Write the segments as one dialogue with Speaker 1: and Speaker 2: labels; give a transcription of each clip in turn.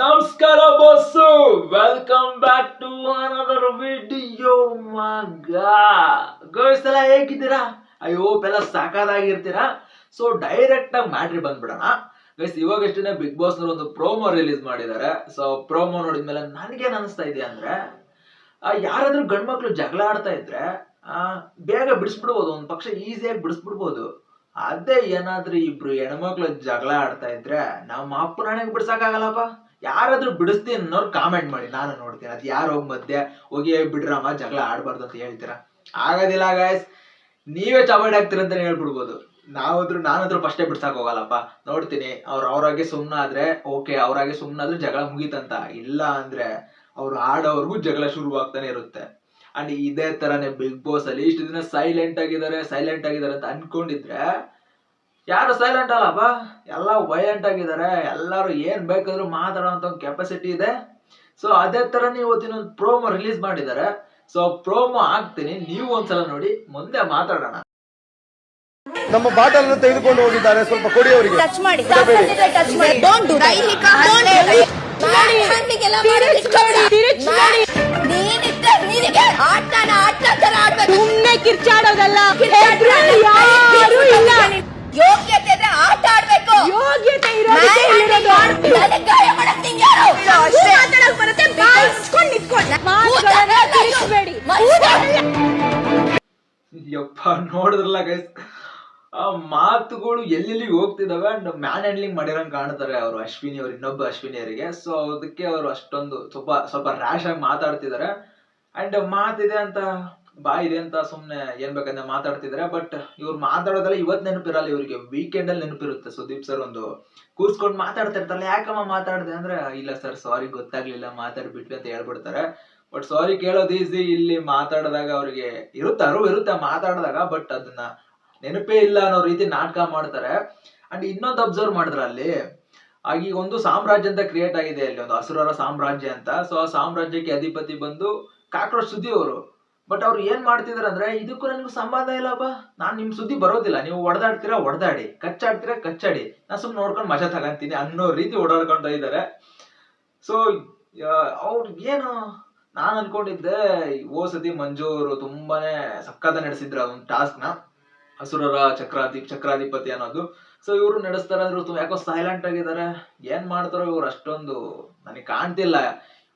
Speaker 1: ನಮಸ್ಕಾರ boss, welcome back to another video. ಮಗ guys ಎಲ್ಲ ಹೇಗಿದ್ದೀರಾ? ಐ ಹೋಪ್ ಎಲ್ಲ ಸಾಕಾಗಿರ್ತೀರಾ. ಸೊ ಡೈರೆಕ್ಟ್ ಆಗಿ ಮ್ಯಾಟ್ರಿ ಬಂದ್ಬಿಡೋಣ ಗೈಸ್. ಇವಾಗಷ್ಟೇ ಬಿಗ್ ಬಾಸ್ ನವರು ಒಂದು ಪ್ರೋಮೋ ರಿಲೀಸ್ ಮಾಡಿದ್ದಾರೆ. ಸೊ ಪ್ರೋಮೋ ನೋಡಿದ್ಮೇಲೆ ನನಗೇನ್ ಅನಿಸ್ತಾ ಇದೆ ಅಂದ್ರೆ, ಯಾರಾದ್ರೂ ಗಂಡ್ ಮಕ್ಳು ಜಗಳ ಆಡ್ತಾ ಇದ್ರೆ ಬೇಗ ಬಿಡಿಸ್ಬಿಡ್ಬೋದು, ಒಂದ್ ಪಕ್ಷ ಈಸಿಯಾಗಿ ಬಿಡಿಸ್ಬಿಡ್ಬೋದು. ಅದೇ ಏನಾದ್ರೂ ಇಬ್ರು ಹೆಣ್ಮಕ್ಳು ಜಗಳ ಆಡ್ತಾ ಇದ್ರೆ ನಮ್ಮ ಅಪ್ಪನಾಣೆಗೆ ಬಿಡ್ಸಕ್ಕಾಗಲ್ಲಪ್ಪ. ಯಾರಾದ್ರೂ ಬಿಡಿಸ್ತೀನಿ ಅನ್ನೋರು ಕಾಮೆಂಟ್ ಮಾಡಿ, ನಾನು ನೋಡ್ತೀನಿ. ಅದ್ ಯಾರು ಹೋಗಿ ಮಧ್ಯೆ ಹೋಗಿ ಬಿಡ್ರಮ್ಮ ಜಗಳ ಆಡ್ಬಾರ್ದು ಅಂತ ಹೇಳ್ತೀರಾ? ಆಗೋದಿಲ್ಲ ಗಾಯ್ಸ್, ನೀವೇ ಚಬಾಡಿ ಆಗ್ತೀರ ಅಂತ ಹೇಳ್ಬಿಡ್ಬೋದು. ನಾನಾದ್ರೂ ಫಸ್ಟೇ ಬಿಡ್ಸಕ್ ಹೋಗಲ್ಲಪ್ಪ. ನೋಡ್ತೀನಿ ಅವ್ರಾಗೆ ಸುಮ್ನಾದ್ರೆ ಓಕೆ, ಅವ್ರಾಗೆ ಸುಮ್ನಾದ್ರೆ ಜಗಳ ಮುಗೀತಂತ. ಇಲ್ಲ ಅಂದ್ರೆ ಅವ್ರು ಆಡೋವರೆಗೂ ಜಗಳ ಶುರು ಆಗ್ತಾನೆ ಇರುತ್ತೆ. ಅಂಡ್ ಇದೇ ತರನೇ ಬಿಗ್ ಬಾಸ್ ಅಲ್ಲಿ ಇಷ್ಟು ದಿನ ಸೈಲೆಂಟ್ ಆಗಿದ್ದಾರೆ ಅಂತ ಅನ್ಕೊಂಡಿದ್ರೆ ಯಾರು ಸೈಲೆಂಟ್ ಅಲ್ಲಪ್ಪ, ಎಲ್ಲ ವೈಲೆಂಟ್ ಆಗಿದ್ದಾರೆ. ಎಲ್ಲರೂ ಏನ್ ಬೇಕಾದ್ರೂ ಮಾತಾಡೋಂತ ಒಂದು ಕೆಪಾಸಿಟಿ ಇದೆ. ಸೊ ಅದೇ ತರನೇ ಇವತ್ತಿನ ಒಂದು ಪ್ರೋಮೋ ರಿಲೀಸ್ ಮಾಡಿದ್ದಾರೆ. ಸೊ ಪ್ರೋಮೋ ಹಾಕ್ತೀನಿ, ನೀವು ಒಂದ್ಸಲ ನೋಡಿ, ಮುಂದೆ ಮಾತಾಡೋಣ.
Speaker 2: ನಮ್ಮ ಬಾಟಲ್ ಅನ್ನು ತೆಗೆದುಕೊಂಡು ಹೋಗಿದ್ದಾರೆ, ಸ್ವಲ್ಪ ಕೊಡಿ ಅವರಿಗೆ.
Speaker 3: ಟಚ್ ಮಾಡಿ, ಟಚ್ ಮಾಡಿ. Don't do that. ನೀನಿಗೆ ಆಟನ ತರ ಆಡ್ಬೇಕು. ಸುಮ್ಮನೆ ಕಿರ್ಚಾಡೋದಲ್ಲ. ಯಾರು ಇಲ್ಲ. ಯೋಗ್ಯತೆ ಇದ್ರೆ ಆಟ ಆಡ್ಬೇಕು. ಯೋಗ್ಯತೆ ಇರೋದು ಗಾಯ ಮಾಡಕ್ ನಿಂಗೆ ಯಾರು ಮಾತಾಡಕ್ ಬರುತ್ತೆ? ಬಾಯಿಸ್ಕೊಂಡು ನಿಂತ್ಕೊಂಡು ಕಿರಿಸ್ಬೇಡಿ.
Speaker 1: ಯಪ್ಪ, ನೋಡಿದ್ರಲ್ಲ ಗೈಸ್, ಆ ಮಾತುಗಳು ಎಲ್ಲೆಲ್ಲಿ ಹೋಗ್ತಿದಾವೆ. ಅಂಡ್ ಮ್ಯಾನ್ ಹ್ಯಾಂಡ್ಲಿಂಗ್ ಮಾಡಿರಂಗ್ ಕಾಣ್ತಾರೆ ಅವರು ಅಶ್ವಿನಿ ಅವ್ರು, ಇನ್ನೊಬ್ಬ ಅಶ್ವಿನಿ ಅವರಿಗೆ. ಸೊ ಅದಕ್ಕೆ ಅವರು ಅಷ್ಟೊಂದು ಸ್ವಲ್ಪ ರ್ಯಾಶ್ ಆಗಿ ಮಾತಾಡ್ತಿದ್ದಾರೆ. ಅಂಡ್ ಮಾತಿದೆ ಅಂತ, ಬಾಯಿದೆ ಅಂತ ಸುಮ್ನೆ ಏನ್ ಬೇಕಂದ್ರೆ ಮಾತಾಡ್ತಿದ್ದಾರೆ. ಬಟ್ ಇವ್ರು ಮಾತಾಡೋದಲ್ಲ ಇವತ್ ನೆನಪಿರಲ್ಲ ಇವ್ರಿಗೆ, ವೀಕೆಂಡ್ ಅಲ್ಲಿ ನೆನಪಿರುತ್ತೆ. ಸುದೀಪ್ ಸರ್ ಒಂದು ಕೂರ್ಸ್ಕೊಂಡು ಮಾತಾಡ್ತಾ ಇರ್ತಾರಲ್ಲ, ಯಾಕಮ್ಮ ಮಾತಾಡ್ದೆ ಅಂದ್ರೆ, ಇಲ್ಲ ಸರ್ ಸಾರಿ ಗೊತ್ತಾಗ್ಲಿಲ್ಲ ಮಾತಾಡ್ಬಿಟ್ವಿ ಅಂತ ಹೇಳ್ಬಿಡ್ತಾರೆ. ಬಟ್ ಸಾರಿ ಕೇಳೋದು ಈಸಿ, ಇಲ್ಲಿ ಮಾತಾಡಿದಾಗ ಅವ್ರಿಗೆ ಇರುತ್ತೆ ಮಾತಾಡಿದಾಗ, ಬಟ್ ಅದನ್ನ ನೆನಪೇ ಇಲ್ಲ ಅನ್ನೋ ರೀತಿ ನಾಟಕ ಮಾಡ್ತಾರೆ. ಅಂಡ್ ಇನ್ನೊಂದು ಅಬ್ಸರ್ವ್ ಮಾಡಿದ್ರ ಅಲ್ಲಿ, ಈಗ ಒಂದು ಸಾಮ್ರಾಜ್ಯ ಅಂತ ಕ್ರಿಯೇಟ್ ಆಗಿದೆ ಅಲ್ಲಿ, ಒಂದು ಅಸುರರ ಸಾಮ್ರಾಜ್ಯ ಅಂತ. ಸೊ ಆ ಸಾಮ್ರಾಜ್ಯಕ್ಕೆ ಅಧಿಪತಿ ಬಂದು ಕಾಕ್ರೋಚ್ ಸುದ್ದಿ ಅವರು. ಬಟ್ ಅವ್ರು ಏನ್ ಮಾಡ್ತಿದಾರೆ ಅಂದ್ರೆ, ಇದಕ್ಕೂ ನನಗೂ ಸಂಬಂಧ ಇಲ್ಲಪ್ಪ, ನಾನ್ ನಿಮ್ ಸುದ್ದಿ ಬರೋದಿಲ್ಲ, ನೀವು ಹೊಡೆದಾಡ್ತೀರಾ ಹೊಡೆದಾಡಿ, ಕಚ್ಚಾಡ್ತೀರಾ ಕಚ್ಚಾಡಿ, ನಾ ಸುಮ್ನೆ ನೋಡ್ಕೊಂಡು ಮಜಾ ತಗಂತೀನಿ ಅನ್ನೋ ರೀತಿ ಓಡಾಡ್ಕೊಂತ ಇದ್ದಾರೆ. ಸೊ ಅವ್ರು ಏನು, ನಾನ್ ಅನ್ಕೊಂಡಿದ್ದೆ ಸತಿ ಮಂಜು ಅವರು ತುಂಬಾನೇ ಸಕ್ಕತ್ತ ನಡೆಸಿದ್ರ ಒಂದು ಟಾಸ್ಕ್ ನ, ಅಸುರರ ಚಕ್ರಾಧಿಪತಿ ಅನ್ನೋದು. ಸೊ ಇವರು ನಡೆಸ್ತಾರೆ ಅಂದ್ರೆ ಯಾಕೋ ಸೈಲೆಂಟ್ ಆಗಿದ್ದಾರೆ. ಏನ್ ಮಾಡ್ತಾರೋ ಇವ್ರು ಅಷ್ಟೊಂದು ನನಗೆ ಕಾಣ್ತಿಲ್ಲ.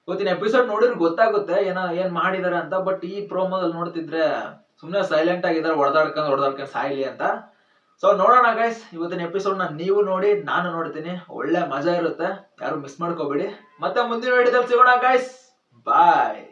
Speaker 1: ಇವತ್ತಿನ ಎಪಿಸೋಡ್ ನೋಡಿದ್ರೆ ಗೊತ್ತಾಗುತ್ತೆ ಏನ್ ಮಾಡಿದಾರೆ ಅಂತ. ಬಟ್ ಈ ಪ್ರೋಮೋದಲ್ಲಿ ನೋಡ್ತಿದ್ರೆ ಸುಮ್ನೆ ಸೈಲೆಂಟ್ ಆಗಿದ್ದಾರೆ, ಹೊಡೆದಾಡ್ಕೊಂಡು ಸಾಯ್ಲಿ ಅಂತ. ಸೊ ನೋಡೋಣ ಗೈಸ್, ಇವತ್ತಿನ ಎಪಿಸೋಡ್ ನೀವು ನೋಡಿ, ನಾನು ನೋಡ್ತೀನಿ. ಒಳ್ಳೆ ಮಜಾ ಇರುತ್ತೆ, ಯಾರು ಮಿಸ್ ಮಾಡ್ಕೋಬೇಡಿ. ಮತ್ತೆ ಮುಂದಿನ ವಿಡಿಯೋದಲ್ಲಿ ಸಿಗೋಣ ಗೈಸ್, ಬಾಯ್.